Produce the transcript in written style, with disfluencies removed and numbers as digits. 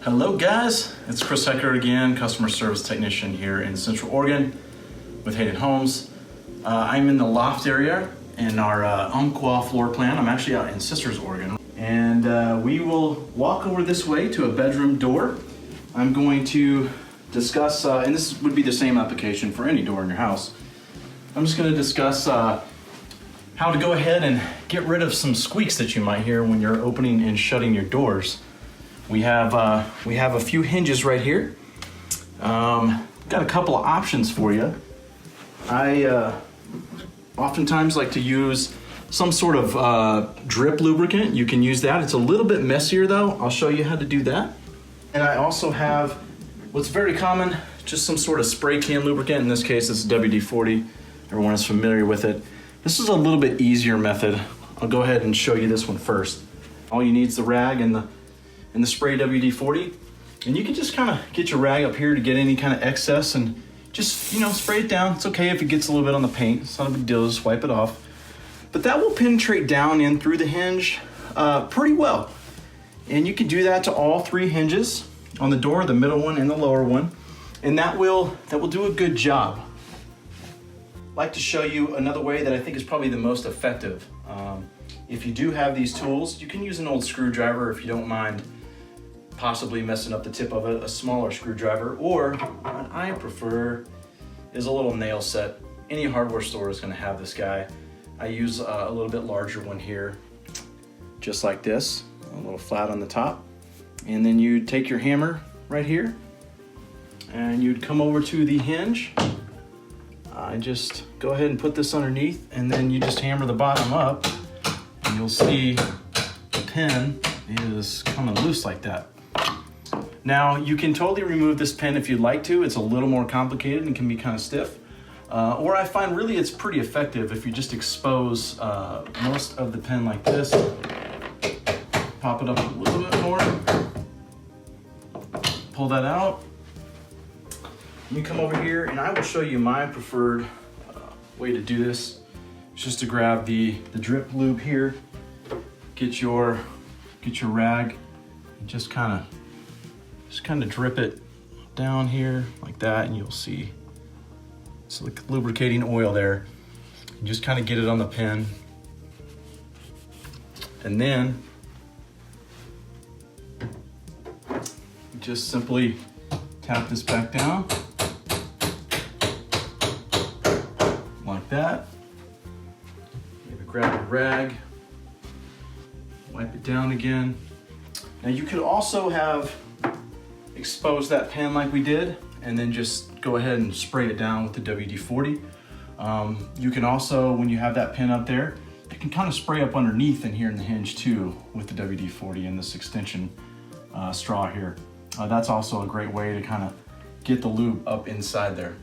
Hello guys, it's Chris Hecker again, customer service technician here in Central Oregon with Hayden Homes. I'm in the loft area in our Umpqua floor plan. I'm actually out in Sisters, Oregon. And we will walk over this way to a bedroom door. I'm going to discuss, and this would be the same application for any door in your house. I'm just going to discuss how to go ahead and get rid of some squeaks that you might hear when you're opening and shutting your doors. We have a few hinges right here. Got a couple of options for you. I oftentimes like to use some sort of drip lubricant. You can use that. It's a little bit messier though. I'll show you how to do that. And I also have what's very common, just some sort of spray can lubricant. In this case, it's WD-40. Everyone is familiar with it. This is a little bit easier method. I'll go ahead and show you this one first. All you need is the rag and the spray WD-40, and you can just kind of get your rag up here to get any kind of excess and just, spray it down. It's okay if it gets a little bit on the paint. It's not a big deal, just wipe it off. But that will penetrate down in through the hinge pretty well. And you can do that to all three hinges on the door, the middle one and the lower one, and that will do a good job. I'd like to show you another way that I think is probably the most effective. If you do have these tools, you can use an old screwdriver if you don't mind possibly messing up the tip of it, a smaller screwdriver, or what I prefer is a little nail set. Any hardware store is going to have this guy. I use a little bit larger one here, just like this, a little flat on the top. And then you'd take your hammer right here and you'd come over to the hinge. Just go ahead and put this underneath, and then you just hammer the bottom up, and you'll see the pin is coming loose like that. Now, you can totally remove this pin if you'd like to. It's a little more complicated and can be kind of stiff. Or I find really it's pretty effective if you just expose most of the pin like this. Pop it up a little bit more. Pull that out. You come over here, and I will show you my preferred way to do this. It's just to grab the drip lube here, get your rag, and just kind of drip it down here like that, and you'll see it's like lubricating oil there. You just kind of get it on the pin, and then you just simply tap this back down like that. Maybe grab a rag, wipe it down again. Now you could also have exposed that pin like we did, and then just go ahead and spray it down with the WD-40. You can also, when you have that pin up there, you can kind of spray up underneath and here in the hinge too with the WD-40 and this extension straw here. That's also a great way to kind of get the lube up inside there.